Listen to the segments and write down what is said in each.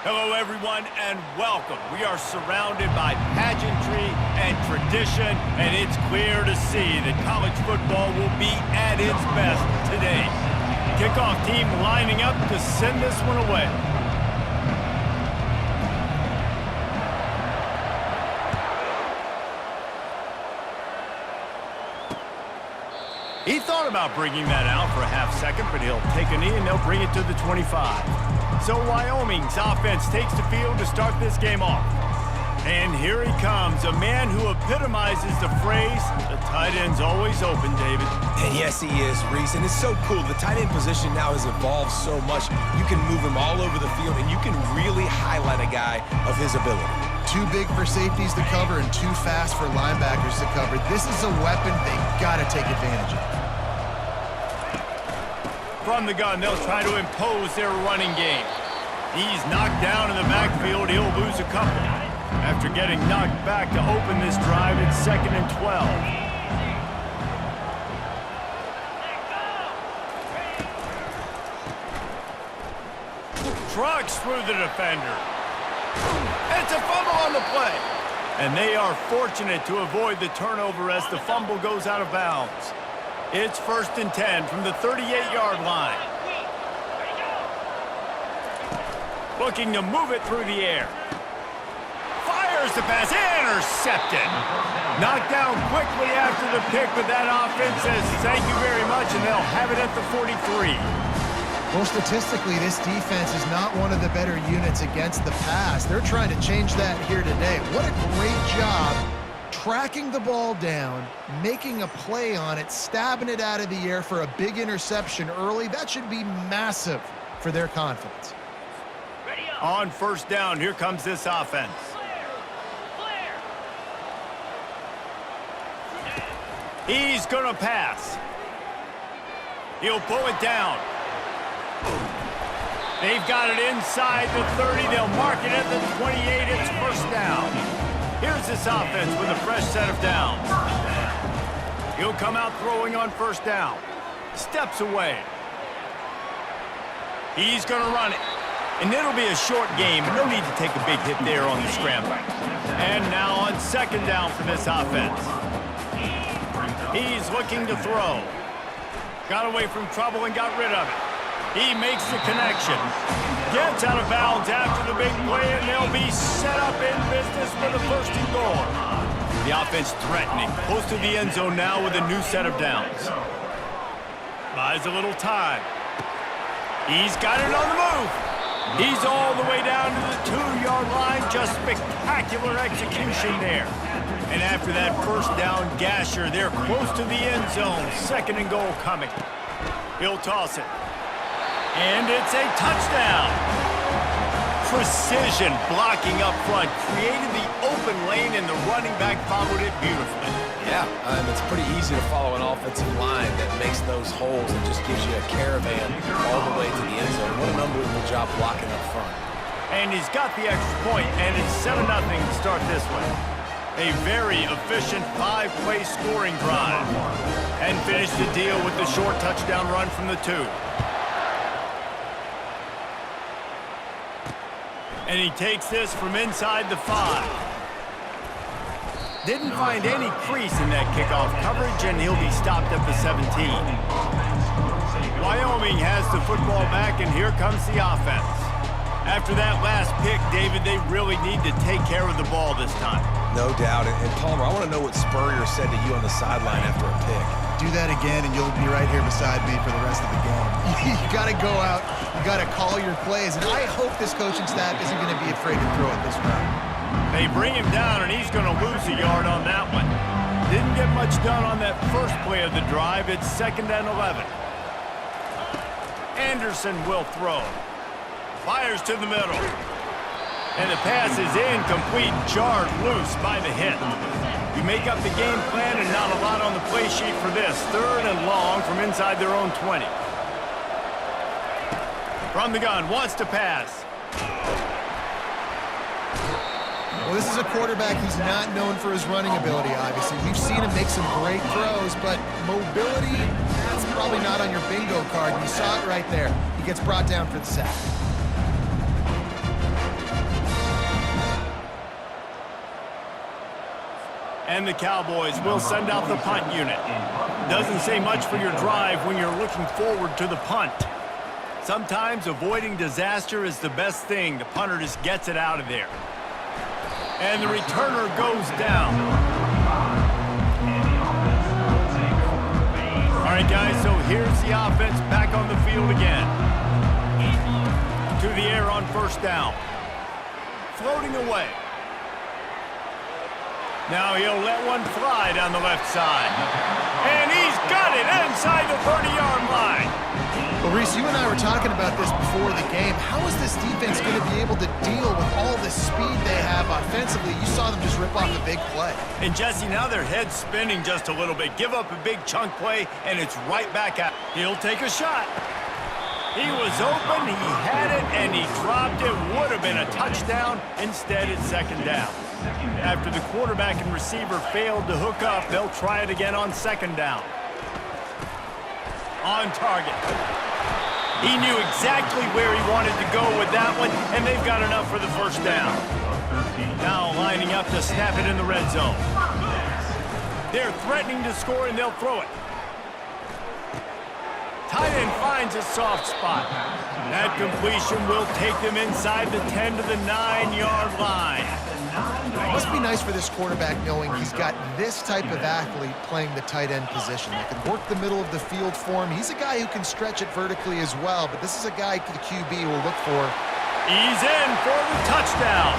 Hello, everyone, and welcome. We are surrounded by pageantry and tradition, and it's clear to see that college football will be at its best today. Kickoff team lining up to send this one away. He thought about bringing that out for a half second, but he'll take a knee and they'll bring it to the 25. So Wyoming's offense takes the field to start this game off. And here he comes, a man who epitomizes the phrase, the tight end's always open, David. And yes, he is, Reese, and it's so cool. The tight end position now has evolved so much. You can move him all over the field, and you can really highlight a guy of his ability. Too big for safeties to cover and too fast for linebackers to cover. This is a weapon they've got to take advantage of. From the gun, they'll try to impose their running game. He's knocked down in the backfield. He'll lose a couple. After getting knocked back to open this drive, it's 2nd and 12. Trucks through the defender. It's a fumble on the play. And they are fortunate to avoid the turnover as the fumble goes out of bounds. It's 1st and 10 from the 38-yard line. Looking to move it through the air. Fires the pass, intercepted. Knocked down quickly after the pick, but that offense says thank you very much, and they'll have it at the 43. Well, statistically, this defense is not one of the better units against the pass. They're trying to change that here today. What a great job tracking the ball down, making a play on it, stabbing it out of the air for a big interception early. That should be massive for their confidence. On first down, here comes this offense. He's going to pass. He'll pull it down. They've got it inside the 30. They'll mark it at the 28. It's first down. Here's this offense with a fresh set of downs. He'll come out throwing on first down. Steps away. He's going to run it. And it'll be a short game. No need to take a big hit there on the scramble. And now on second down for this offense. He's looking to throw. Got away from trouble and got rid of it. He makes the connection. Gets out of bounds after the big play, and they'll be set up in business for the first and goal. The offense threatening. Close to the end zone now with a new set of downs. Buys a little time. He's got it on the move. He's all the way down to the 2-yard line. Just spectacular execution there. And after that first down gasher, they're close to the end zone. Second and goal coming. He'll toss it. And it's a touchdown. Precision blocking up front. Created the open lane, and the running back followed it beautifully. Yeah, it's pretty easy to follow an offensive line that makes those holes and just gives you a caravan all the way to the end zone. What an unbelievable job blocking up front. And he's got the extra point, and it's 7-0 to start this one. A very efficient 5-play scoring drive. And finish the deal with the short touchdown run from the 2. And he takes this from inside the 5. Didn't find any crease in that kickoff coverage, and he'll be stopped at the 17. Wyoming has the football back, and here comes the offense. After that last pick, David, they really need to take care of the ball this time. No doubt. And Palmer, I want to know what Spurrier said to you on the sideline after a pick. Do that again, and you'll be right here beside me for the rest of the game. You got to go out. You got to call your plays, and I hope this coaching staff isn't going to be afraid to throw it this round. They bring him down, and he's going to lose a yard on that one. Didn't get much done on that first play of the drive. It's 2nd and 11. Anderson will throw. Fires to the middle. And the pass is incomplete, jarred loose by the hit. You make up the game plan, and not a lot on the play sheet for this. 3rd and long from inside their own 20. From the gun, wants to pass. Well, this is a quarterback who's not known for his running ability, obviously. We've seen him make some great throws, but mobility, that's probably not on your bingo card. You saw it right there. He gets brought down for the sack. And the Cowboys will send out the punt unit. Doesn't say much for your drive when you're looking forward to the punt. Sometimes avoiding disaster is the best thing. The punter just gets it out of there. And the returner goes down. All right, guys, so here's the offense back on the field again. To the air on first down. Floating away. Now he'll let one fly down the left side. And he's got it inside the 30-yard line. Well, Reese, you and I were talking about this before the game. How is this defense going to be able to deal with all the speed they have offensively? You saw them just rip off a big play. And, Jesse, now their head's spinning just a little bit. Give up a big chunk play, and it's right back out. He'll take a shot. He was open, he had it, and he dropped it. Would have been a touchdown. Instead, it's 2nd down. After the quarterback and receiver failed to hook up, they'll try it again on 2nd down. On target. He knew exactly where he wanted to go with that one, and they've got enough for the first down. Now lining up to snap it in the red zone. They're threatening to score, and they'll throw it. Tight end finds a soft spot. That completion will take them inside the 10 to the 9-yard line. Must be nice for this quarterback knowing he's got this type of athlete playing the tight end position. They can work the middle of the field for him. He's a guy who can stretch it vertically as well, but this is a guy the QB will look for. He's in for the touchdown.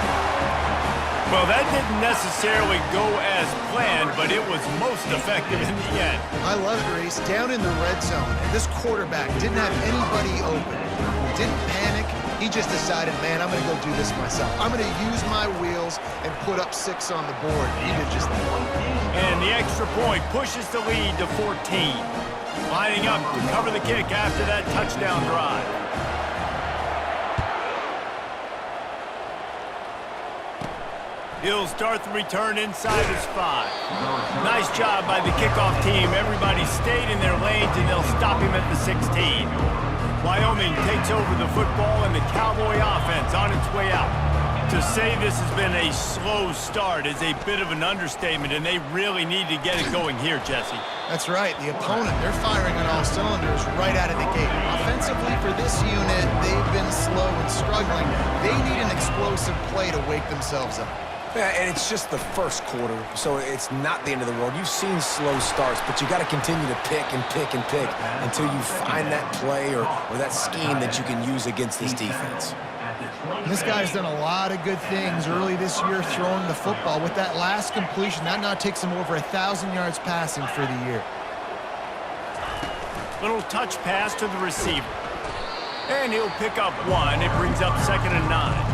Well, that didn't necessarily go as planned, but it was most effective in the end. I love it, Reese. Down in the red zone, this quarterback didn't have anybody open. He didn't panic. He just decided, man, I'm going to go do this myself. I'm going to use my wheels and put up 6 on the board. He did just that. And the extra point pushes the lead to 14. Lining up to cover the kick after that touchdown drive. He'll start the return inside his 5. Nice job by the kickoff team. Everybody stayed in their lanes, and they'll stop him at the 16. Wyoming takes over the football, and the Cowboy offense on its way out. To say this has been a slow start is a bit of an understatement, and they really need to get it going here, Jesse. That's right. The opponent, they're firing on all cylinders right out of the gate. Offensively, for this unit, they've been slow and struggling. They need an explosive play to wake themselves up. Yeah, and it's just the first quarter, so it's not the end of the world. You've seen slow starts, but you got to continue to pick and pick and pick until you find that play or that scheme that you can use against this defense. This guy's done a lot of good things early this year throwing the football. With that last completion, that now takes him over 1,000 yards passing for the year. Little touch pass to the receiver. And he'll pick up 1. It brings up 2nd and 9.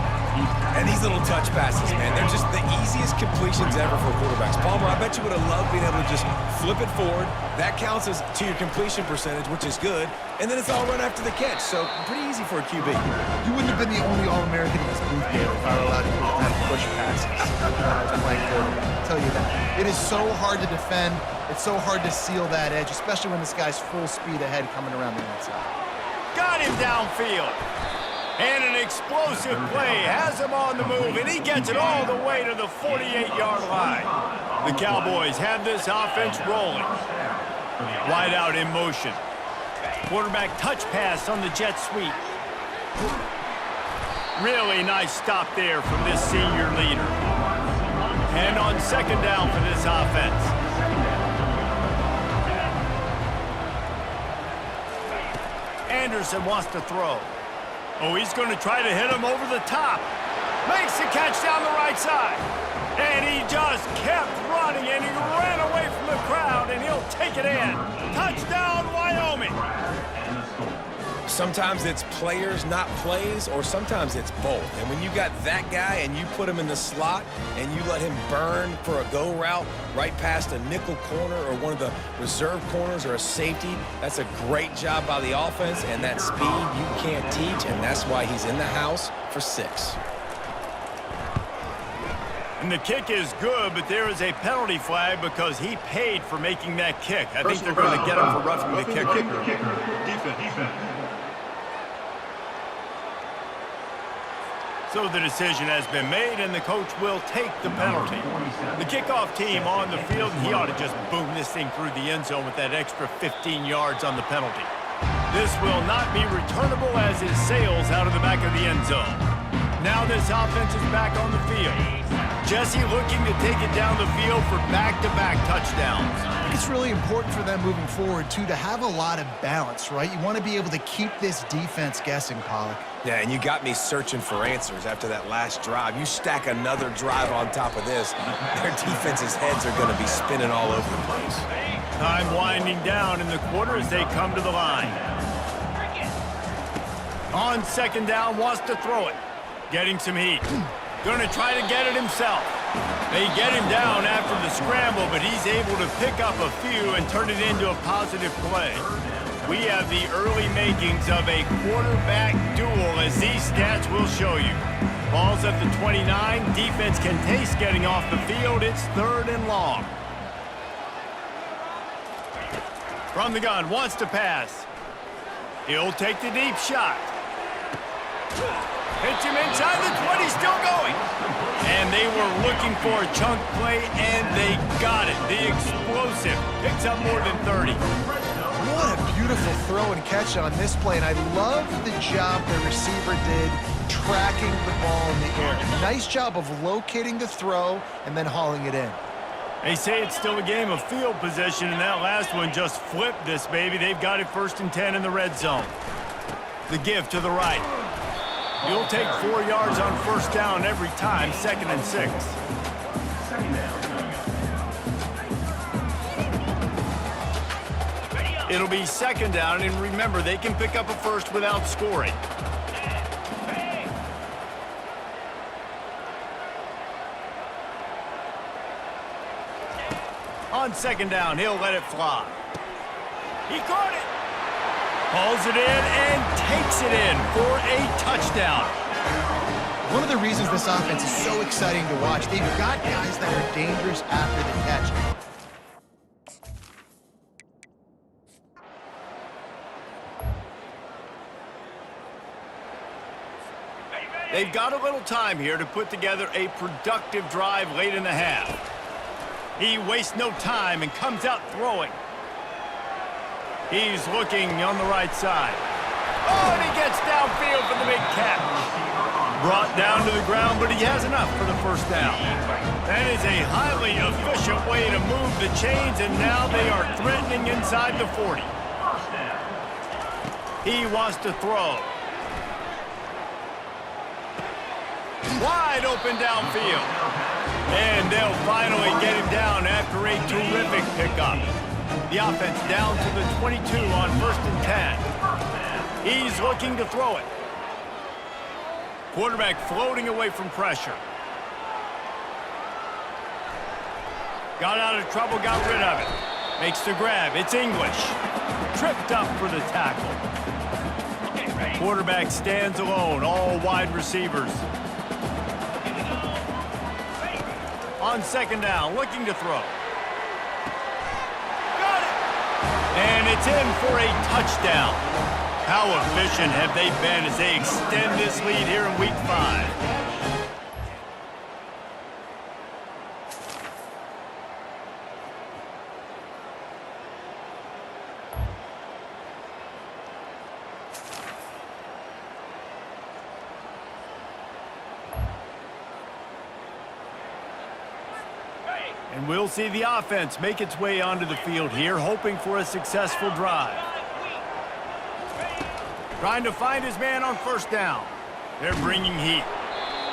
And these little touch passes, man, they're just the easiest completions ever for quarterbacks. Palmer, I bet you would have loved being able to just flip it forward. That counts as to your completion percentage, which is good. And then it's all run after the catch, so pretty easy for a QB. You wouldn't have been the only All-American in this booth game if I were allowed to do that push passes when I was playing quarterback. I'll tell you that. It is so hard to defend. It's so hard to seal that edge, especially when this guy's full speed ahead coming around the outside. Got him downfield. And an explosive play has him on the move, and he gets it all the way to the 48-yard line. The Cowboys have this offense rolling. Wide out in motion. Quarterback touch pass on the jet sweep. Really nice stop there from this senior leader. And on 2nd down for this offense. Anderson wants to throw. Oh, he's going to try to hit him over the top. Makes the catch down the right side. And he just kept running, and he ran away from the crowd, and he'll take it in. Touchdown, Wyoming. Sometimes it's players, not plays, or sometimes it's both. And when you got that guy and you put him in the slot and you let him burn for a go route right past a nickel corner or one of the reserve corners or a safety, that's a great job by the offense, and that speed you can't teach, and that's why he's in the house for 6. And the kick is good, but there is a penalty flag because he paid for making that kick. I think they're going to get him for roughing the kicker. Defense. So the decision has been made, and the coach will take the penalty. The kickoff team on the field, he ought to just boom this thing through the end zone with that extra 15 yards on the penalty. This will not be returnable as it sails out of the back of the end zone. Now this offense is back on the field. Jesse looking to take it down the field for back-to-back touchdowns. I think it's really important for them moving forward, too, to have a lot of balance, right? You want to be able to keep this defense guessing, Pollock. Yeah, and you got me searching for answers after that last drive. You stack another drive on top of this, their defense's heads are going to be spinning all over the place. Time winding down in the quarter as they come to the line. On 2nd down, wants to throw it. Getting some heat. Going to try to get it himself. They get him down after the scramble, but he's able to pick up a few and turn it into a positive play. We have the early makings of a quarterback duel, as these stats will show you. Ball's at the 29. Defense can taste getting off the field. It's 3rd and long. From the gun, wants to pass. He'll take the deep shot. Hits him inside the 20, still going. And they were looking for a chunk play, and they got it. The explosive picks up more than 30. What a beautiful throw and catch on this play, and I love the job the receiver did tracking the ball in the air. Nice job of locating the throw and then hauling it in. They say it's still a game of field position, and that last one just flipped this baby. They've got it 1st and 10 in the red zone. The give to the right. You'll take 4 yards on 1st down every time, 2nd and 6. It'll be 2nd down, and remember, they can pick up a first without scoring. On 2nd down, he'll let it fly. He caught it. Hauls it in and takes it in for a touchdown. One of the reasons this offense is so exciting to watch, they've got guys that are dangerous after the catch. They've got a little time here to put together a productive drive late in the half. He wastes no time and comes out throwing. He's looking on the right side. Oh, and he gets downfield for the big catch. Brought down to the ground, but he has enough for the 1st down. That is a highly efficient way to move the chains, and now they are threatening inside the 40. He wants to throw. Wide open downfield. And they'll finally get him down after a terrific pickup. The offense down to the 22 on 1st and 10. He's looking to throw it. Quarterback floating away from pressure. Got out of trouble, got rid of it. Makes the grab. It's English. Tripped up for the tackle. Quarterback stands alone, all wide receivers. On 2nd down, looking to throw. Got it! And it's in for a touchdown. How efficient have they been as they extend this lead here in Week 5? And we'll see the offense make its way onto the field here, hoping for a successful drive. Trying to find his man on 1st down. They're bringing heat.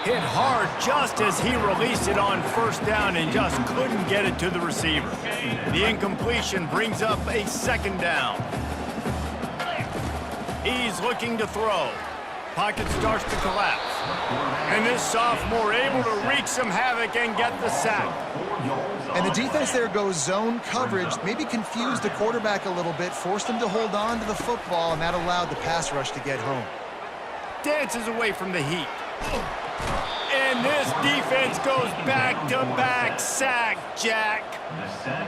Hit hard just as he released it on 1st down and just couldn't get it to the receiver. The incompletion brings up a 2nd down. He's looking to throw. Pocket starts to collapse. And this sophomore able to wreak some havoc and get the sack. And the defense there goes zone coverage, maybe confused the quarterback a little bit, forced him to hold on to the football, and that allowed the pass rush to get home. Dances away from the heat. And this defense goes back-to-back sack, Jack.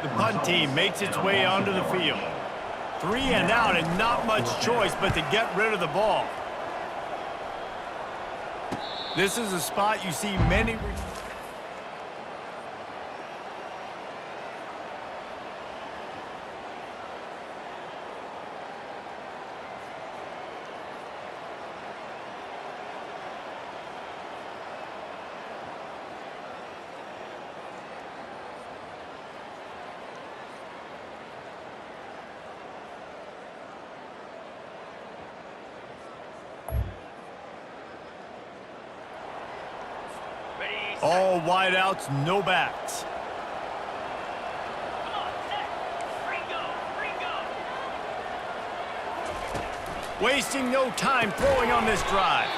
The punt team makes its way onto the field. 3 and out and not much choice but to get rid of the ball. This is a spot you see many... All wideouts, no backs. Wasting no time throwing on this drive.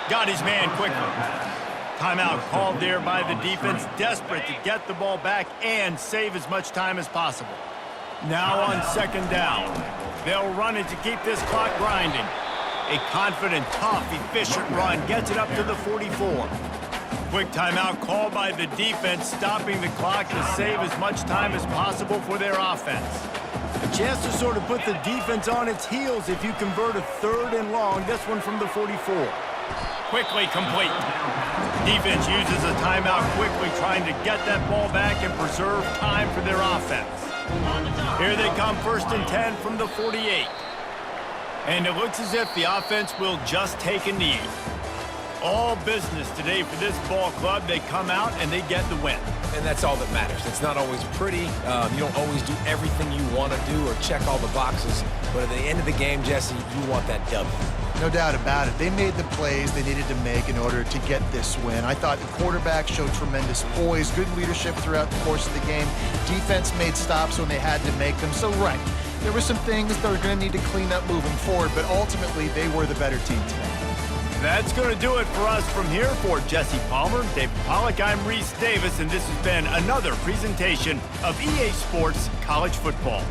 Got his man quickly. Timeout called there by the defense, desperate to get the ball back and save as much time as possible. Now on 2nd down. They'll run it to keep this clock grinding. A confident, tough, efficient run gets it up to the 44. Quick timeout called by the defense, stopping the clock to save as much time as possible for their offense. A chance to sort of put the defense on its heels if you convert a 3rd and long, this one from the 44. Quickly complete. Defense uses a timeout quickly, trying to get that ball back and preserve time for their offense. Here they come, 1st and 10 from the 48. And it looks as if the offense will just take a knee. All business today for this ball club. They come out and they get the win. And that's all that matters. It's not always pretty. You don't always do everything you want to do or check all the boxes. But at the end of the game, Jesse, you want that W. No doubt about it. They made the plays they needed to make in order to get this win. I thought the quarterback showed tremendous poise, good leadership throughout the course of the game. Defense made stops when they had to make them. So, right, there were some things that were going to need to clean up moving forward, but ultimately they were the better team today. That's going to do it for us from here. For Jesse Palmer, David Pollack, I'm Reese Davis, and this has been another presentation of EA Sports College Football.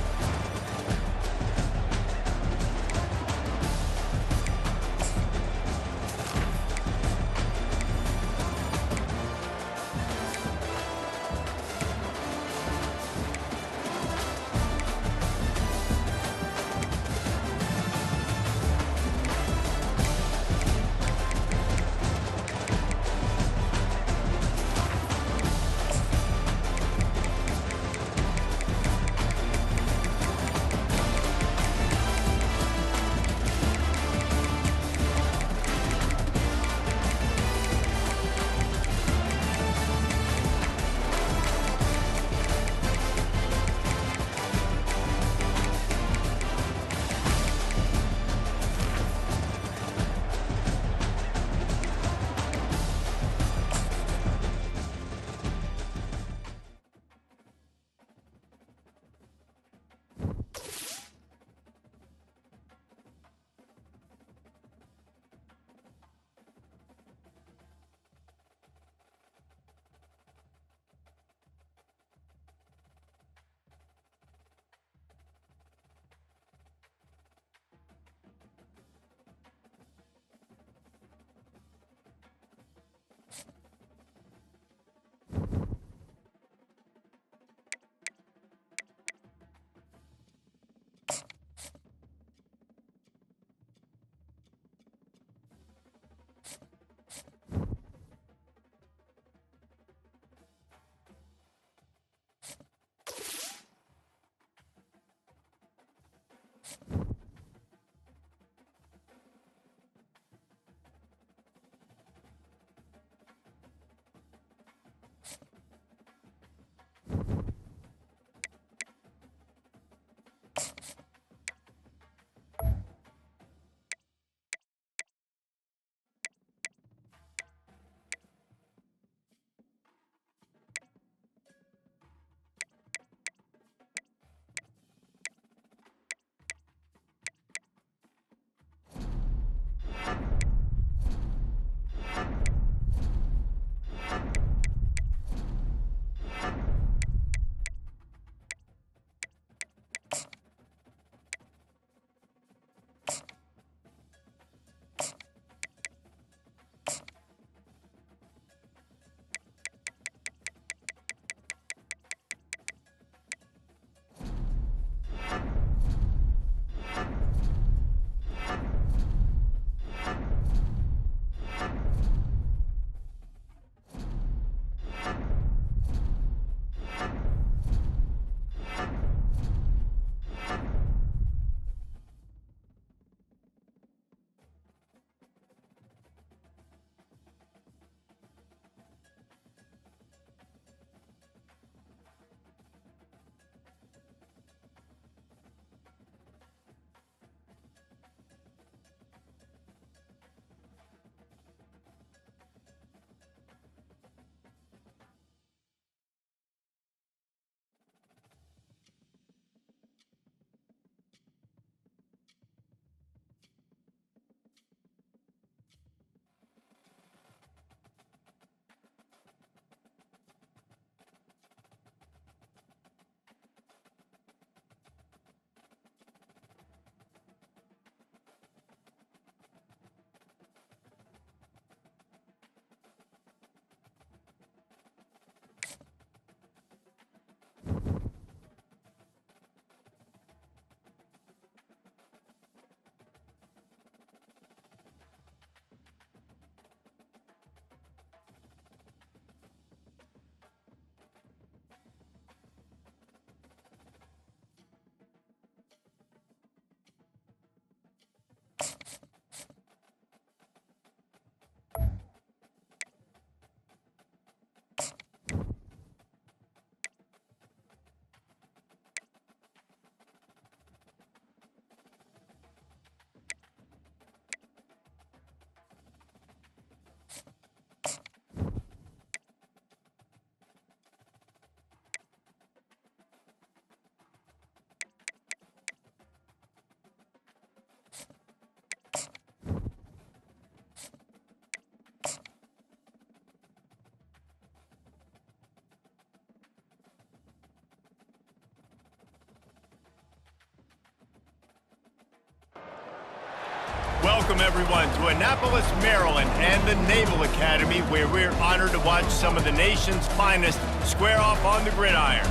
Welcome, everyone, to Annapolis, Maryland, and the Naval Academy, where we're honored to watch some of the nation's finest square off on the gridiron.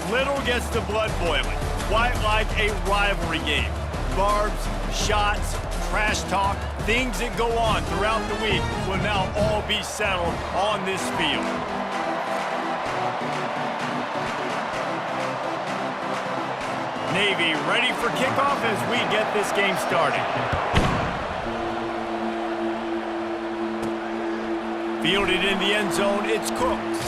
Little gets the blood boiling, quite like a rivalry game. Barbs, shots, trash talk, things that go on throughout the week will now all be settled on this field. Navy ready for kickoff as we get this game started. Fielded in the end zone, it's Cooks.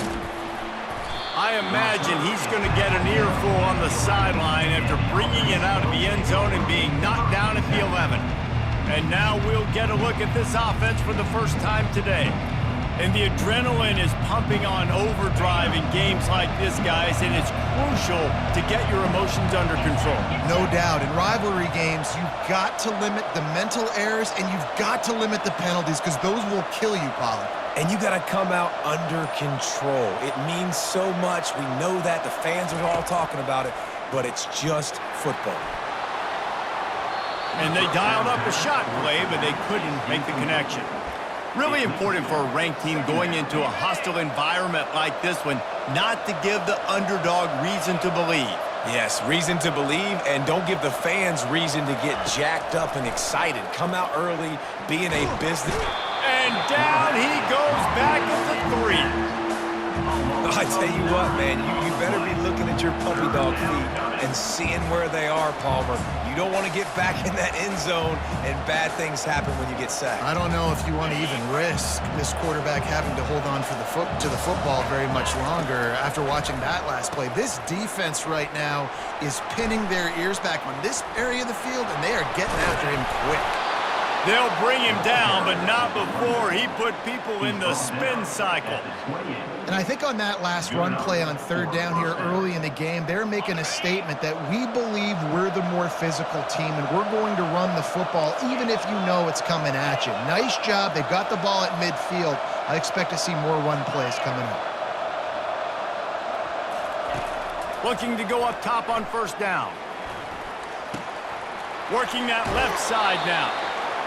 I imagine he's going to get an earful on the sideline after bringing it out of the end zone and being knocked down at the 11. And now we'll get a look at this offense for the first time today. And the adrenaline is pumping on overdrive in games like this, guys, and it's crucial to get your emotions under control. No doubt. In rivalry games, you've got to limit the mental errors and you've got to limit the penalties because those will kill you, Pollard. And you got to come out under control. It means so much. We know that. The fans are all talking about it, but it's just football. And they dialed up a shot play, but they couldn't make the connection. Really important for a ranked team going into a hostile environment like this one, not to give the underdog reason to believe. Yes, reason to believe, and don't give the fans reason to get jacked up and excited. Come out early, be in a business. And down he goes back at the 3. I tell you what, man, you better be looking at your puppy dog feet and seeing where they are, Palmer. You don't want to get back in that end zone and bad things happen when you get sacked. I don't know if you want to even risk this quarterback having to hold on for to the football very much longer after watching that last play. This defense right now is pinning their ears back on this area of the field, and they are getting after him quick. They'll bring him down, but not before he put people in the spin cycle. And I think on that last run play on third down here early in the game, they're making a statement that we believe we're the more physical team and we're going to run the football even if you know it's coming at you. Nice job. They've got the ball at midfield. I expect to see more run plays coming up. Looking to go up top on first down. Working that left side now.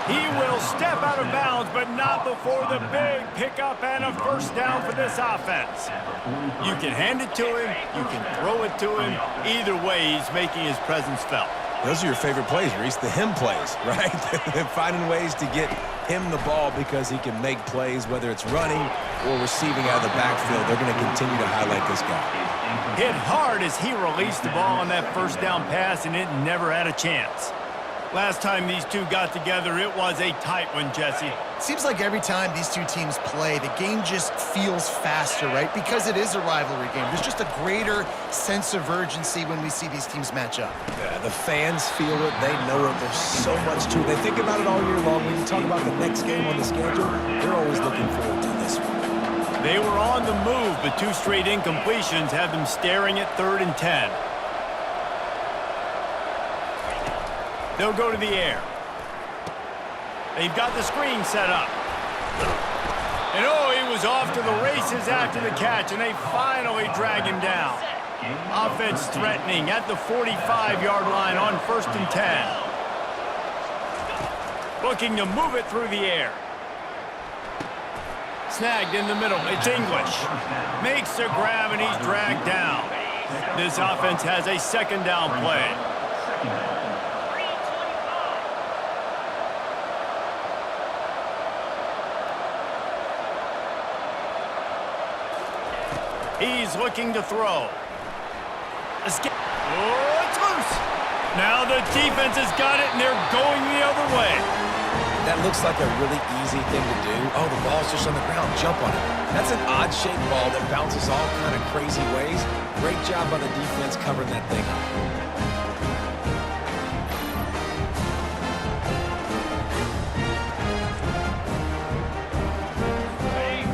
He will step out of bounds, but not before the big pickup and a first down for this offense. You can hand it to him, you can throw it to him. Either way, he's making his presence felt. Those are your favorite plays, Reese, the him plays, right? Finding ways to get him the ball because he can make plays, whether it's running or receiving out of the backfield. They're going to continue to highlight this guy. Hit hard as he released the ball on that first down pass, and it never had a chance. Last time these two got together, it was a tight one, Jesse. Seems like every time these two teams play, the game just feels faster, right? Because it is a rivalry game. There's just a greater sense of urgency when we see these teams match up. Yeah, the fans feel it. They know it. There's so much to it. They think about it all year long. When you talk about the next game on the schedule, they're always looking forward to this one. They were on the move, but 2 straight incompletions have them staring at 3rd and 10. They'll go to the air. They've got the screen set up. And oh, he was off to the races after the catch, and they finally drag him down. Offense threatening at the 45-yard line on 1st and 10. Looking to move it through the air. Snagged in the middle. It's English. Makes a grab, and he's dragged down. This offense has a 2nd down play. He's looking to throw. Escape. Oh, it's loose. Now the defense has got it, and they're going the other way. That looks like a really easy thing to do. Oh, the ball's just on the ground. Jump on it. That's an odd-shaped ball that bounces all kind of crazy ways. Great job by the defense covering that thing up.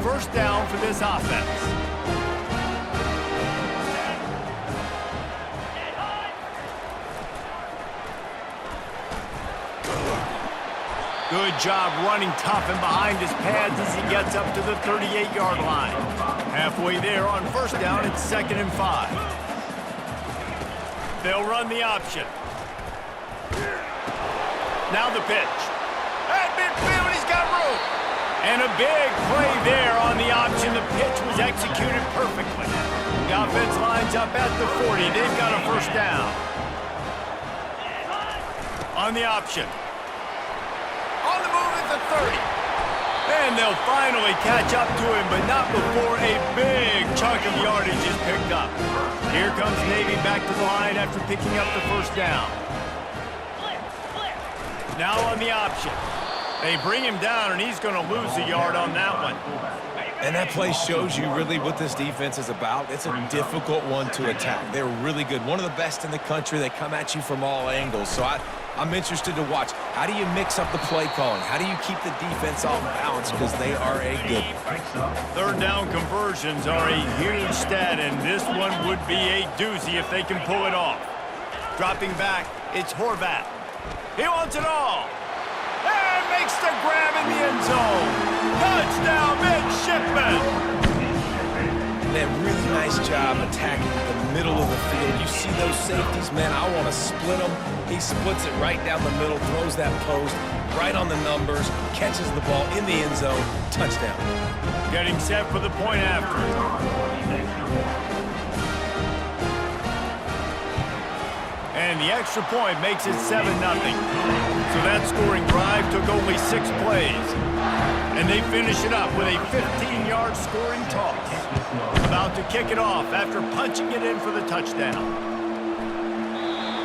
First down for this offense. Good job running tough and behind his pads as he gets up to the 38-yard line. Halfway there on first down, it's 2nd and 5. They'll run the option. Now the pitch. midfield. He's got room. And a big play there on the option. The pitch was executed perfectly. The offense lines up at the 40. They've got a first down. On the option. On the move at the 30. And they'll finally catch up to him, but not before a big chunk of yardage is picked up. Here comes Navy back to the line after picking up the first down. Now on the option. They bring him down, and he's going to lose a yard on that one. And that play shows you really what this defense is about. It's a difficult one to attack. They're really good. One of the best in the country. They come at you from all angles. So I'm interested to watch. How do you mix up the play calling? How do you keep the defense off balance? Because they are a good one. Third down conversions are a huge stat, and this one would be a doozy if they can pull it off. Dropping back, it's Horvath. He wants it all. And makes the grab in the end zone. Touchdown, midshipman. That really nice job attacking the middle of the field. You see those safeties, man, I want to split them. He splits it right down the middle, throws that post, right on the numbers, catches the ball in the end zone, touchdown. Getting set for the point after. And the extra point makes it 7-0. So that scoring drive took only 6 plays. And they finish it up with a 15-yard scoring toss. About to kick it off after punching it in for the touchdown.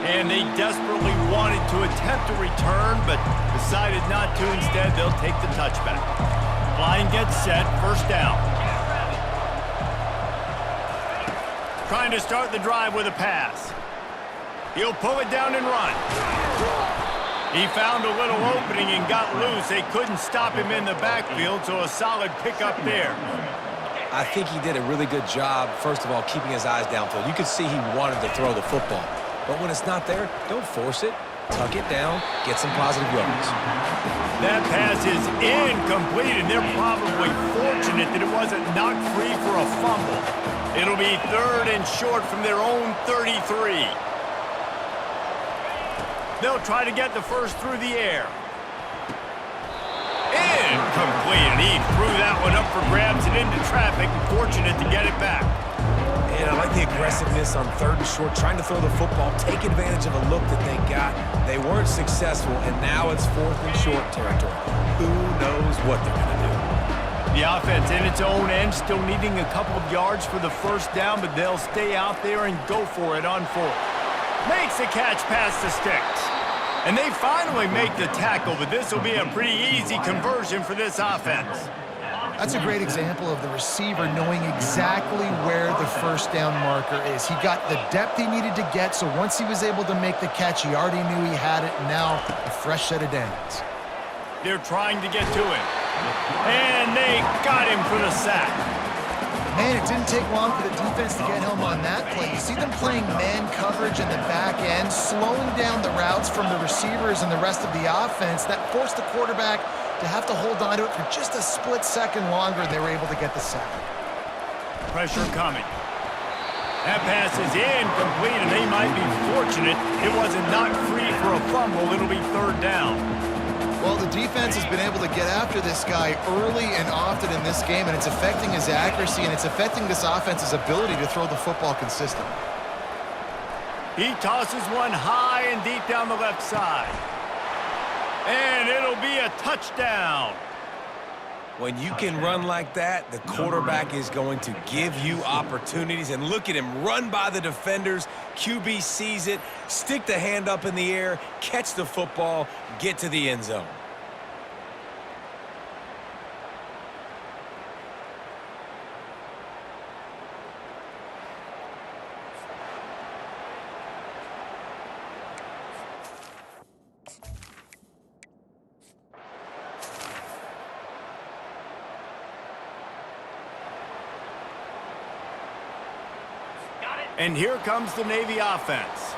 And they desperately wanted to attempt a return, but decided not to. Instead, they'll take the touchback. Line gets set, first down. Trying to start the drive with a pass. He'll pull it down and run. He found a little opening and got loose. They couldn't stop him in the backfield, so a solid pickup there. I think he did a really good job, first of all, keeping his eyes downfield. You could see he wanted to throw the football. But when it's not there, don't force it. Tuck it down, get some positive yards. That pass is incomplete, and they're probably fortunate that it wasn't knocked free for a fumble. It'll be 3rd and short from their own 33. They'll try to get the first through the air. Incomplete, and he threw that one up for grabs and into traffic. Fortunate to get it back. And I like the aggressiveness on 3rd and short, trying to throw the football, take advantage of a look that they got. They weren't successful, and now it's 4th and short territory. Who knows what they're going to do? The offense in its own end, still needing a couple of yards for the first down, but they'll stay out there and go for it on 4th. Makes the catch past the sticks. And they finally make the tackle, but this will be a pretty easy conversion for this offense. That's a great example of the receiver knowing exactly where the first down marker is. He got the depth he needed to get, so once he was able to make the catch, he already knew he had it, and now a fresh set of downs. They're trying to get to him. And they got him for the sack. Man, it didn't take long for the defense to get home on that play. You see them playing man coverage in the back end, slowing down the routes from the receivers and the rest of the offense. That forced the quarterback to have to hold on to it for just a split second longer, and they were able to get the sack. Pressure coming. That pass is incomplete, and they might be fortunate it wasn't knocked free for a fumble. It'll be 3rd down. Well, the defense has been able to get after this guy early and often in this game, and it's affecting his accuracy, and it's affecting this offense's ability to throw the football consistently. He tosses one high and deep down the left side. And it'll be a touchdown. When you can run like that, the quarterback is going to give you opportunities. And look at him run by the defenders. QB sees it, stick the hand up in the air, catch the football, get to the end zone. And here comes the Navy offense.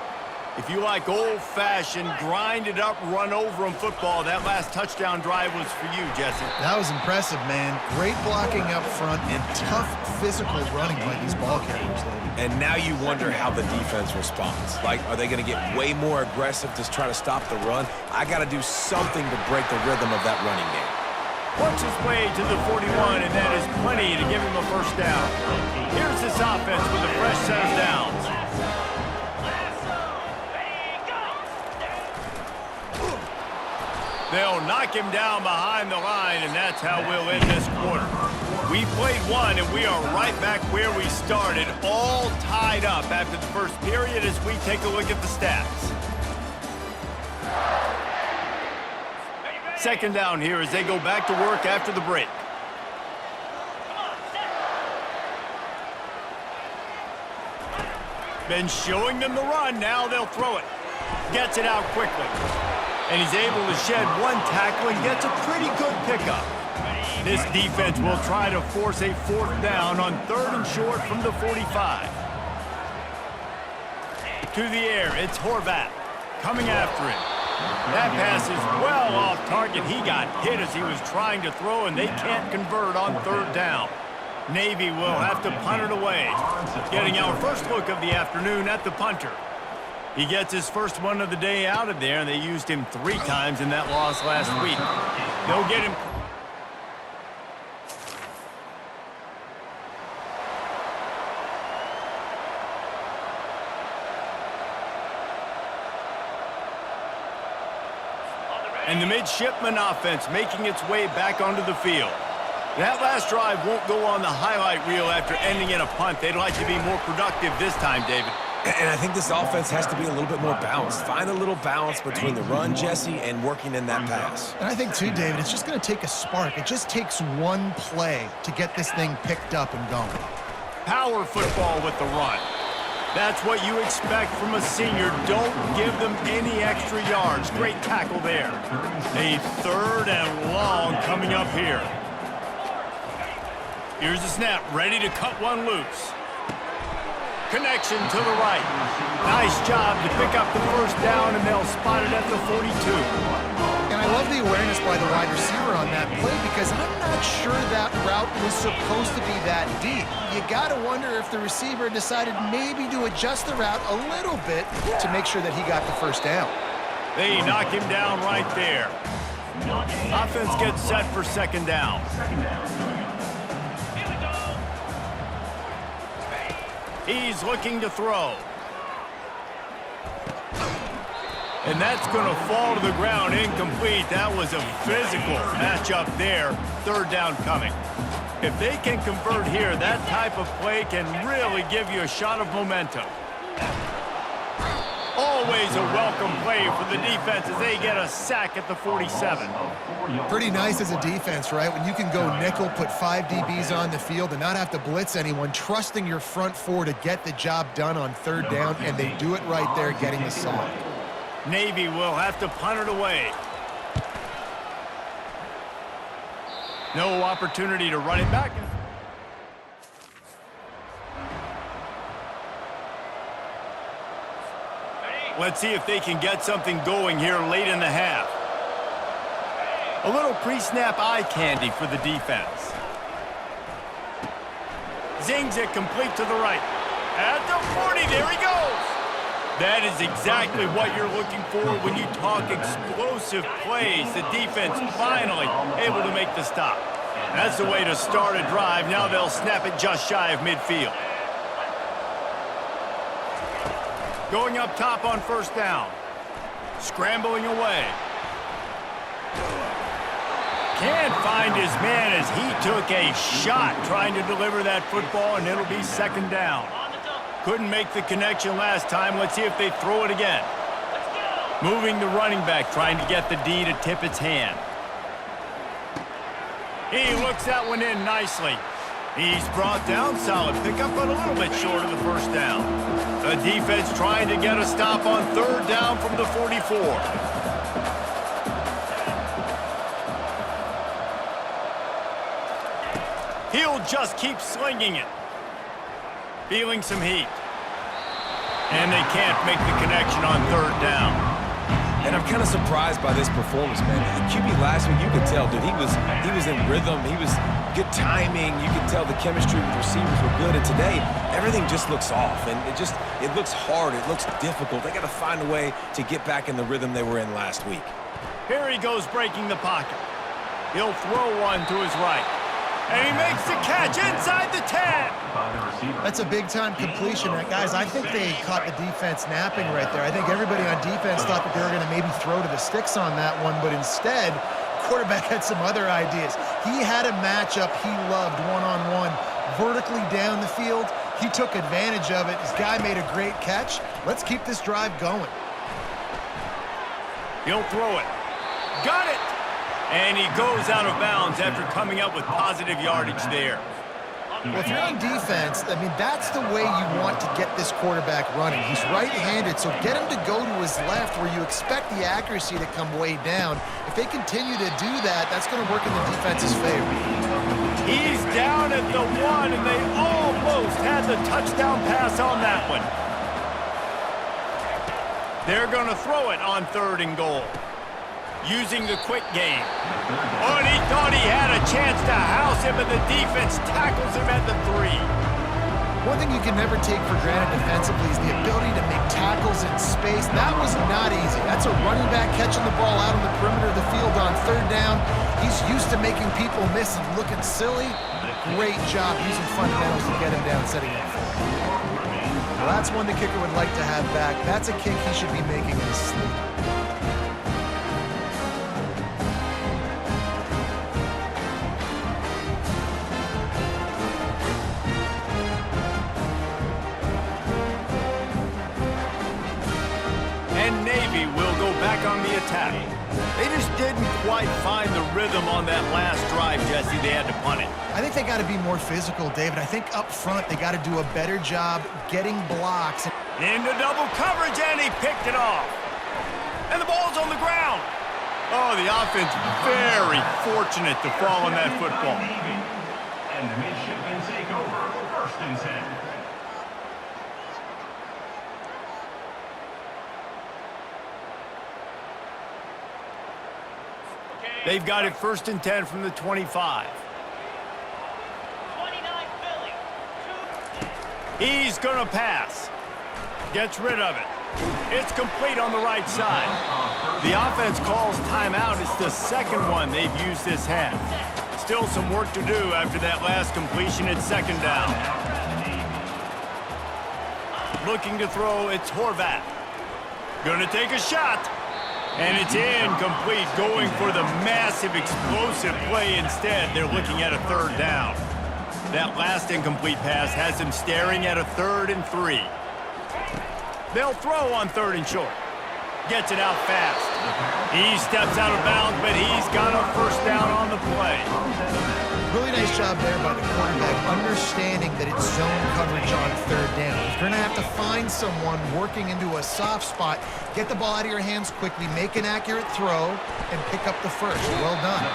If you like old-fashioned, grind-it-up, run-over-'em football, that last touchdown drive was for you, Jesse. That was impressive, man. Great blocking up front and tough physical running by these ball carriers, David. And now you wonder how the defense responds. Like, are they going to get way more aggressive to try to stop the run? I got to do something to break the rhythm of that running game. Works his way to the 41, and that is plenty to give him a first down. Here's this offense with a fresh set of downs. They'll knock him down behind the line, and that's how we'll end this quarter. We played one, and we are right back where we started, all tied up after the first period as we take a look at the stats. Second down here as they go back to work after the break. Been showing them the run, now they'll throw it. Gets it out quickly. And he's able to shed one tackle and gets a pretty good pickup. This defense will try to force a fourth down on 3rd and short from the 45. To the air, it's Horvath coming after him. That pass is well off target. He got hit as he was trying to throw, and they can't convert on 3rd down. Navy will have to punt it away. Getting our first look of the afternoon at the punter. He gets his first one of the day out of there, and they used him 3 times in that loss last week. They'll get him. And the midshipman offense making its way back onto the field. That last drive won't go on the highlight reel after ending in a punt. They'd like to be more productive this time, David. And I think this offense has to be a little bit more balanced. Find a little balance between the run, Jesse, and working in that pass. And I think, too, David, it's just going to take a spark. It just takes one play to get this thing picked up and going. Power football with the run. That's what you expect from a senior. Don't give them any extra yards. Great tackle there. A 3rd and long coming up here. Here's the snap, ready to cut one loose. Connection to the right. Nice job to pick up the first down, and they'll spot it at the 42. And I love the awareness by the wide receiver on that play because I'm not sure that route was supposed to be that deep. You got to wonder if the receiver decided maybe to adjust the route a little bit to make sure that he got the first down. They knock him down right there. Offense gets set for 2nd down. He's looking to throw. And that's going to fall to the ground incomplete. That was a physical matchup there. 3rd down coming. If they can convert here, that type of play can really give you a shot of momentum. Always a welcome play for the defense as they get a sack at the 47. Pretty nice as a defense, right? When you can go nickel, put 5 DBs on the field and not have to blitz anyone, trusting your front 4 to get the job done on 3rd down, and they do it right there, getting the sack. Navy will have to punt it away. No opportunity to run it back. Let's see if they can get something going here late in the half. A little pre-snap eye candy for the defense. Zings it complete to the right. At the 40, there he goes. That is exactly what you're looking for when you talk explosive plays. The defense finally able to make the stop. That's the way to start a drive. Now they'll snap it just shy of midfield. Going up top on 1st down. Scrambling away. Can't find his man as he took a shot trying to deliver that football, and it'll be 2nd down. Couldn't make the connection last time. Let's see if they throw it again. Moving the running back, trying to get the D to tip its hand. He looks that one in nicely. He's brought down, solid pickup, but a little bit short of the first down. The defense trying to get a stop on 3rd down from the 44. He'll just keep slinging it. Feeling some heat. And they can't make the connection on third down. And I'm kind of surprised by this performance, man. The QB last week, you could tell, dude, he was in rhythm. He was good timing. You could tell the chemistry with receivers were good. And today, everything just looks off. And it looks hard. It looks difficult. They got to find a way to get back in the rhythm they were in last week. Here he goes breaking the pocket. He'll throw one to his right. And he makes the catch inside the 10. That's a big-time completion. Guys, I think they caught the defense napping right there. I think everybody on defense thought that they were going to maybe throw to the sticks on that one, but instead, quarterback had some other ideas. He had a matchup he loved one-on-one, vertically down the field. He took advantage of it. This guy made a great catch. Let's keep this drive going. He'll throw it. Got it! And he goes out of bounds after coming up with positive yardage there. Well, if you're on defense, I mean, that's the way you want to get this quarterback running. He's right-handed, so get him to go to his left where you expect the accuracy to come way down. If they continue to do that, that's going to work in the defense's favor. He's down at the 1, and they almost had the touchdown pass on that one. They're going to throw it on 3rd and goal. Using the quick game. Oh, and he thought he had a chance to house him, and the defense tackles him at the 3. One thing you can never take for granted defensively is the ability to make tackles in space. That was not easy. That's a running back catching the ball out on the perimeter of the field on 3rd down. He's used to making people miss and looking silly. Great job using fundamentals to get him down, setting him up. Well, that's one the kicker would like to have back. That's a kick he should be making in his sleep. On the attack. They just didn't quite find the rhythm on that last drive, Jesse. They had to punt it. I think they got to be more physical, David. I think up front they got to do a better job getting blocks. Into double coverage, and he picked it off. And the ball's on the ground. Oh, the offense very fortunate to fall on that football. And the midshipmen take over 1st and 10. They've got it 1st and 10 from the 25. 29 Philly. He's going to pass. Gets rid of it. It's complete on the right side. The offense calls timeout. It's the 2nd one they've used this half. Still some work to do after that last completion at 2nd down. Looking to throw, it's Horvat. Gonna take a shot. And it's incomplete, going for the massive explosive play instead. They're looking at a 3rd down. That last incomplete pass has them staring at a 3rd and 3. They'll throw on 3rd and short. Gets it out fast. He steps out of bounds, but he's got a 1st down on the play. Really nice job there by the quarterback, understanding that it's zone coverage on 3rd down. If you're going to have to find someone working into a soft spot, get the ball out of your hands quickly, make an accurate throw, and pick up the 1st. Well done.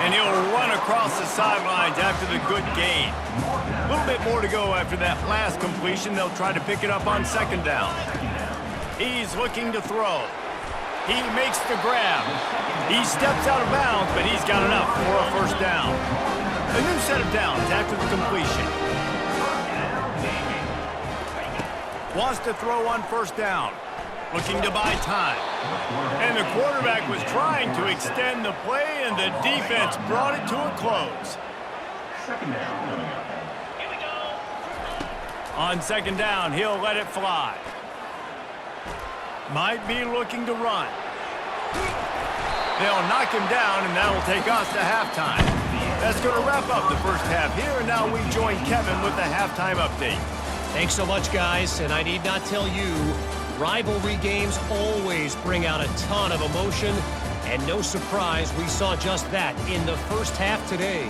And he'll run across the sidelines after the good gain. A little bit more to go after that last completion. They'll try to pick it up on 2nd down. He's looking to throw. He makes the grab. He steps out of bounds, but he's got enough for a 1st down. A new set of downs after the completion. Wants to throw on 1st down. Looking to buy time. And the quarterback was trying to extend the play, and the defense brought it to a close. 2nd down. Here we go. On 2nd down, he'll let it fly. Might be looking to run. They'll knock him down, and that'll take us to halftime. That's going to wrap up the 1st half here, and now we join Kevin with the halftime update. Thanks so much, guys, and I need not tell you, rivalry games always bring out a ton of emotion, and no surprise we saw just that in the 1st half today.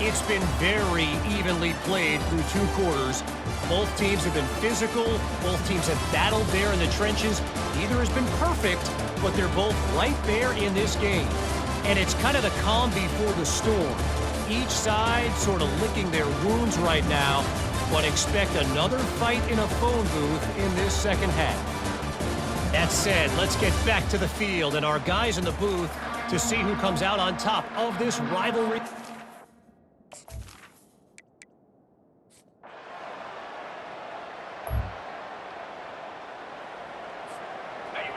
It's been very evenly played through 2 quarters. Both teams have been physical. Both teams have battled there in the trenches. Neither has been perfect, but they're both right there in this game. And it's kind of the calm before the storm. Each side sort of licking their wounds right now. but expect another fight in a phone booth in this second half. That said, let's get back to the field and our guys in the booth to see who comes out on top of this rivalry.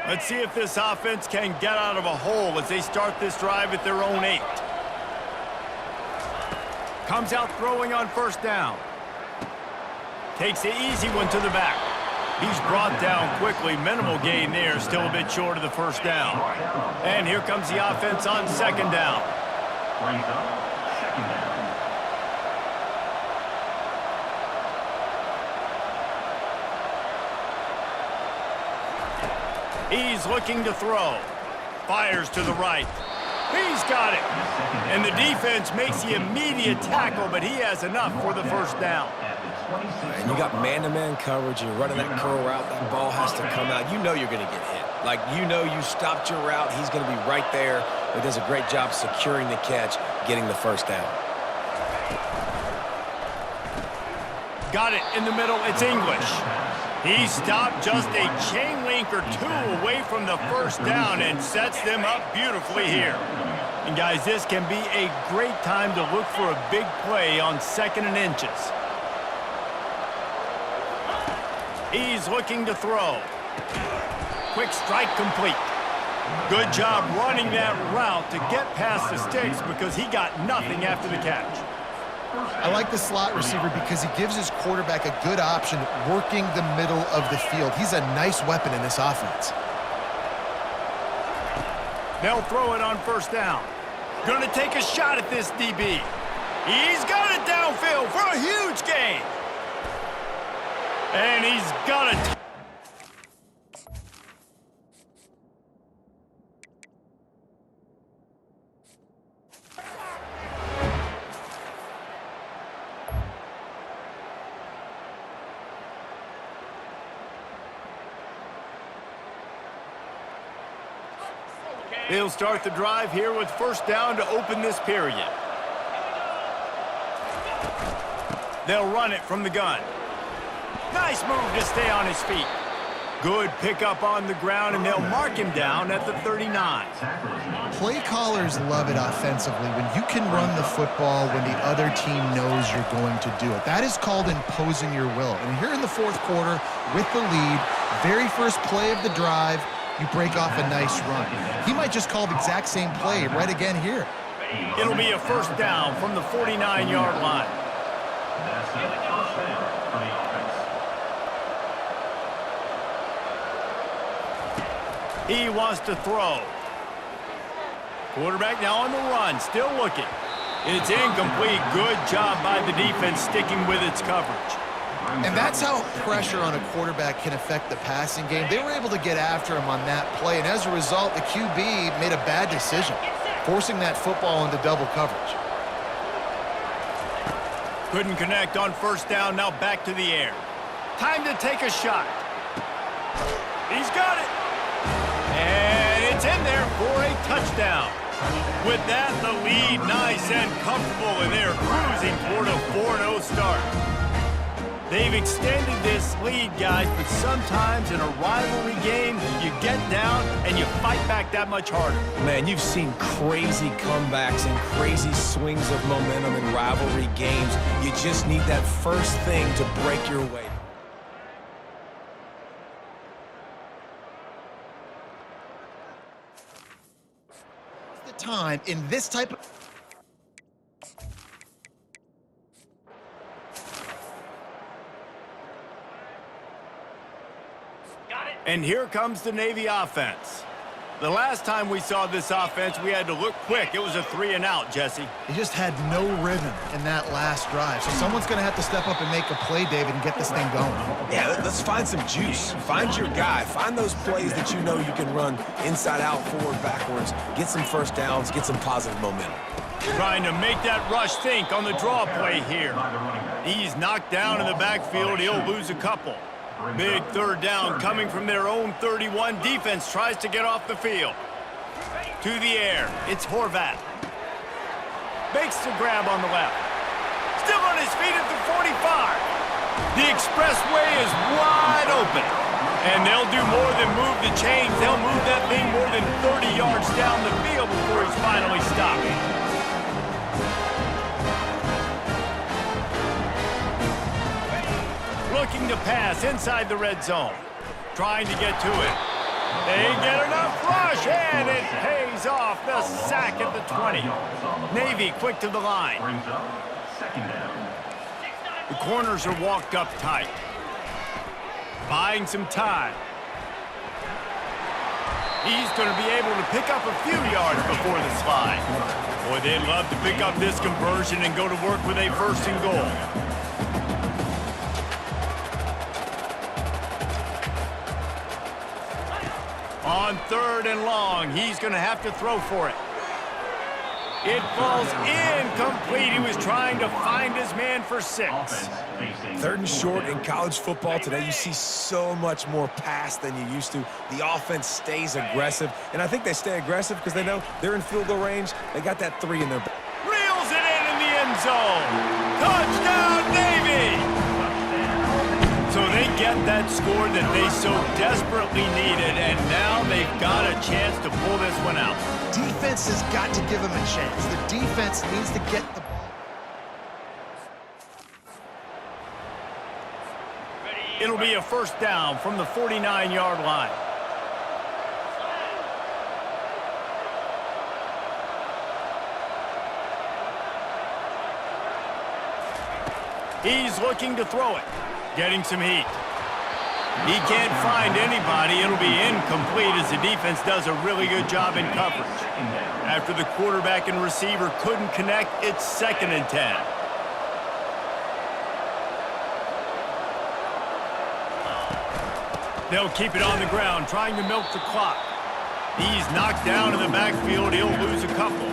Let's see if this offense can get out of a hole as they start this drive at their own 8. Comes out throwing on first down. Takes the easy one to the back. He's brought down quickly. Minimal gain there. Still a bit short of the first down. And here comes the offense on second down. Brings up second down. He's looking to throw. Fires to the right. He's got it. And the defense makes the immediate tackle, but he has enough for the first down. And you got man-to-man coverage. You're running that curl route. That ball has to come out. You know you're going to get hit. Like, you know you stopped your route. He's going to be right there. He does a great job securing the catch, getting the first down. Got it in the middle. It's English. He stopped just a chain link or two away from the first down and sets them up beautifully here. And guys, this can be a great time to look for a big play on 2nd and inches. He's looking to throw. Quick strike complete. Good job running that route to get past the sticks because he got nothing after the catch. I like the slot receiver because he gives his quarterback a good option working the middle of the field. He's a nice weapon in this offense. They'll throw it on first down. Gonna take a shot at this DB. He's got it downfield for a huge gain. And he's got it. They'll start the drive here with first down to open this period. They'll run it from the gun. Nice move to stay on his feet. Good pickup on the ground, and they'll mark him down at the 39. Play callers love it offensively when you can run the football when the other team knows you're going to do it. That is called imposing your will. And here in the fourth quarter, with the lead, very first play of the drive, you break off a nice run. He might just call the exact same play right again here. It'll be a first down from the 49-yard line. That's a first down for the offense. He wants to throw. Quarterback now on the run, still looking. It's incomplete. Good job by the defense sticking with its coverage. And that's how pressure on a quarterback can affect the passing game. They were able to get after him on that play, and as a result, the QB made a bad decision, forcing that football into double coverage. Couldn't connect on first down, now back to the air. Time to take a shot. He's got it. And it's in there for a touchdown. With that, the lead nice and comfortable, and they're cruising toward a 4-0 start. They've extended this lead, guys, but sometimes in a rivalry game, you get down and you fight back that much harder. Man, you've seen crazy comebacks and crazy swings of momentum in rivalry games. You just need that first thing to break your way. The time in this type of... And here comes the Navy offense. The last time we saw this offense, we had to look quick. It was a 3-and-out, Jesse. He just had no rhythm in that last drive. So someone's going to have to step up and make a play, David, and get this thing going. Yeah, let's find some juice. Find your guy. Find those plays that you know you can run inside out, forward, backwards. Get some first downs. Get some positive momentum. Trying to make that rush think on the draw play here. He's knocked down in the backfield. He'll lose a couple. Big third down coming from their own 31. Defense tries to get off the field. To the air. It's Horvat. Makes the grab on the left. Still on his feet at the 45. The expressway is wide open. And they'll do more than move the chains. They'll move that thing more than 30 yards down the field before he's finally stopped. Looking to pass inside the red zone. Trying to get to it. They get enough rush, and it pays off. The sack at the 20. Navy quick to the line. Brings up second down. The corners are walked up tight. Buying some time. He's going to be able to pick up a few yards before the slide. Boy, they'd love to pick up this conversion and go to work with a 1st and goal. On 3rd and long, he's going to have to throw for it. It falls incomplete. He was trying to find his man for 6. 3rd and short in college football today. You see so much more pass than you used to. The offense stays aggressive, and I think they stay aggressive because they know they're in field goal range. They got that 3 in their back. Reels it in the end zone. Touchdown, Navy! So they get that score that they so desperately needed, and now they've got a chance to pull this one out. Defense has got to give them a chance. The defense needs to get the ball. It'll be a 1st down from the 49-yard line. He's looking to throw it. Getting some heat. He can't find anybody. It'll be incomplete as the defense does a really good job in coverage. After the quarterback and receiver couldn't connect, it's 2nd and 10. They'll keep it on the ground, trying to milk the clock. He's knocked down in the backfield. He'll lose a couple.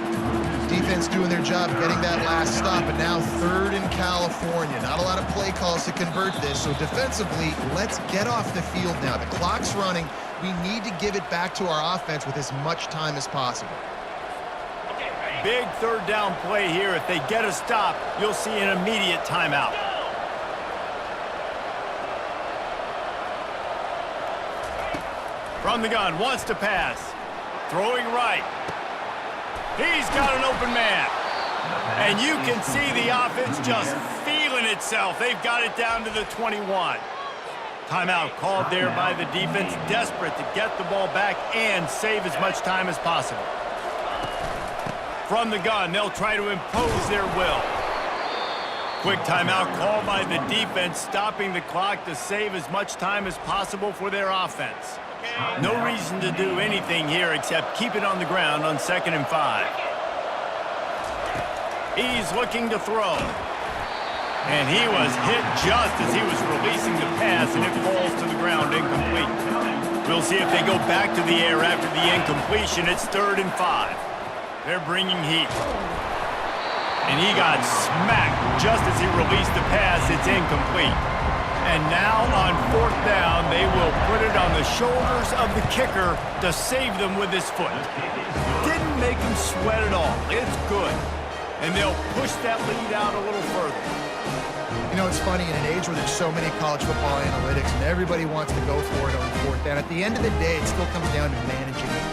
Defense doing their job getting that last stop, and now 3rd in California. Not a lot of play calls to convert this, so defensively, let's get off the field now. The clock's running. We need to give it back to our offense with as much time as possible. Big 3rd down play here. If they get a stop, you'll see an immediate timeout. From the gun, wants to pass. Throwing right. He's got an open man. And you can see the offense just feeling itself. They've got it down to the 21. Timeout called there by the defense, desperate to get the ball back and save as much time as possible. From the gun, they'll try to impose their will. Quick timeout called by the defense, stopping the clock to save as much time as possible for their offense. No reason to do anything here except keep it on the ground on 2nd and 5. He's looking to throw. And he was hit just as he was releasing the pass, and it falls to the ground incomplete. We'll see if they go back to the air after the incompletion. It's 3rd and 5. They're bringing heat. And he got smacked just as he released the pass. It's incomplete. And now on 4th down, they will put it on the shoulders of the kicker to save them with his foot. Didn't make him sweat at all. It's good. And they'll push that lead out a little further. You know, it's funny, in an age where there's so many college football analytics and everybody wants to go for it on 4th down, at the end of the day, it still comes down to managing it.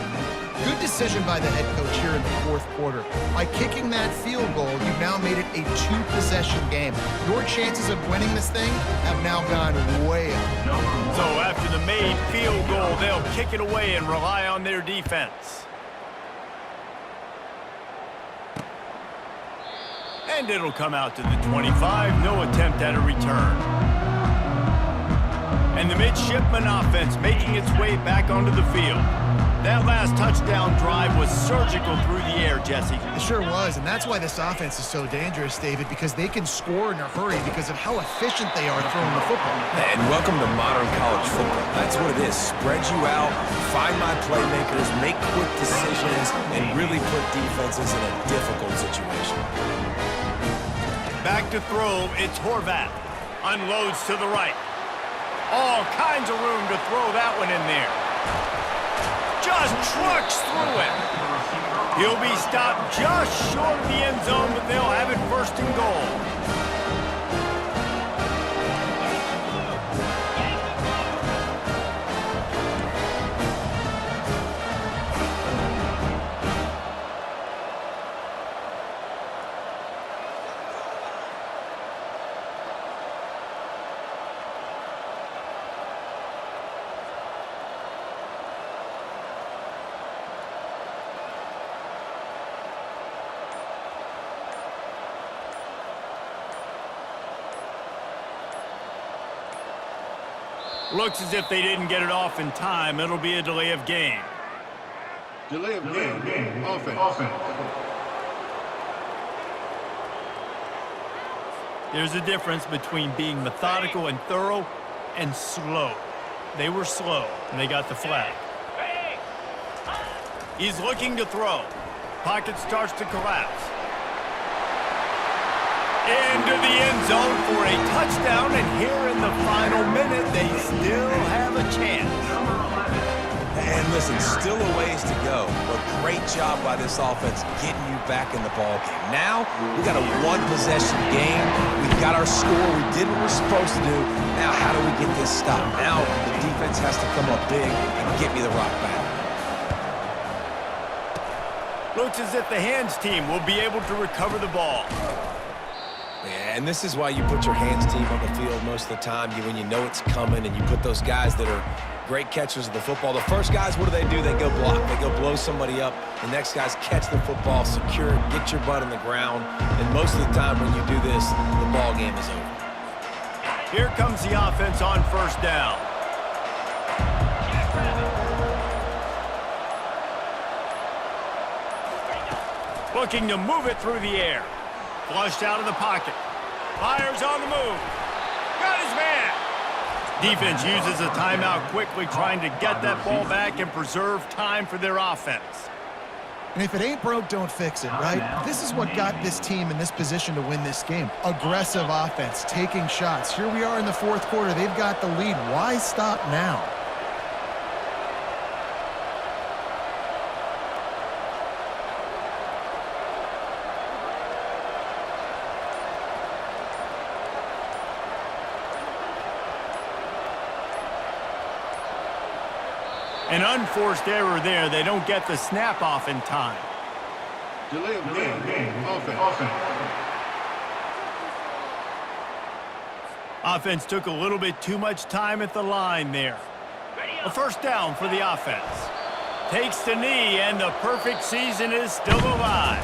Good decision by the head coach here in the 4th quarter. By kicking that field goal, you've now made it a 2-possession game. Your chances of winning this thing have now gone way up. So after the made field goal, they'll kick it away and rely on their defense. And it'll come out to the 25. No attempt at a return. And the midshipman offense making its way back onto the field. That last touchdown drive was surgical through the air, Jesse. It sure was, and that's why this offense is so dangerous, David, because they can score in a hurry because of how efficient they are throwing the football. And welcome to modern college football. That's what it is. Spread you out, find my playmakers, make quick decisions, and really put defenses in a difficult situation. Back to throw, it's Horvath. Unloads to the right. All kinds of room to throw that one in there. Just trucks through it. He'll be stopped just short of the end zone, but they'll have it 1st and goal. Looks as if they didn't get it off in time. It'll be a delay of game. Delay of game. Offense. There's a difference between being methodical and thorough and slow. They were slow, and they got the flag. He's looking to throw. Pocket starts to collapse. Into the end zone for a touchdown, and here in the final minute, they still have a chance. And listen, still a ways to go, but great job by this offense getting you back in the ball game. Now, we got a one-possession game. We've got our score. We did what we're supposed to do. Now, how do we get this stopped? Now, the defense has to come up big and get me the rock back. Looks as if the hands team will be able to recover the ball. Yeah, and this is why you put your hands team on the field most of the time, when you know it's coming, and you put those guys that are great catchers of the football. The first guys, what do? They go block. They go blow somebody up. The next guys catch the football, secure it, get your butt on the ground. And most of the time when you do this, the ball game is over. Here comes the offense on first down. Looking to move it through the air. Flushed out of the pocket. Fires on the move. Got his man. Defense uses a timeout quickly, trying to get that ball back and preserve time for their offense. And if it ain't broke, don't fix it, right? This is what got this team in this position to win this game. Aggressive offense, taking shots. Here we are in the fourth quarter. They've got the lead. Why stop now? An unforced error there. They don't get the snap off in time. Delay of game. Offense. Offense took a little bit too much time at the line there. A first down for the offense. Takes the knee, and the perfect season is still alive.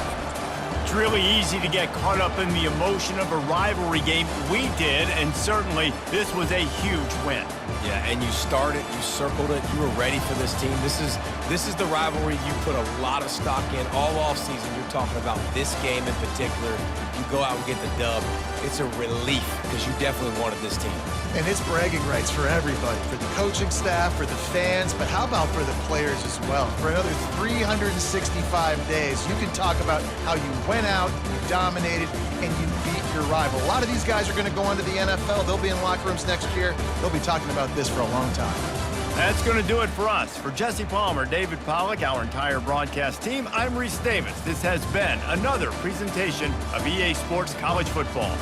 It's really easy to get caught up in the emotion of a rivalry game. We did, and certainly this was a huge win. Yeah, and you started, you circled it, you were ready for this team. This is the rivalry you put a lot of stock in all offseason. You're talking about this game in particular. You go out and get the dub. It's a relief because you definitely wanted this team. And it's bragging rights for everybody, for the coaching staff, for the fans, but how about for the players as well? For another 365 days, you can talk about how you went out, you dominated, and you beat your rival. A lot of these guys are going to go on to the NFL. They'll be in locker rooms next year. They'll be talking about this for a long time. That's going to do it for us. For Jesse Palmer, David Pollack, our entire broadcast team, I'm Reese Davis. This has been another presentation of EA Sports College Football.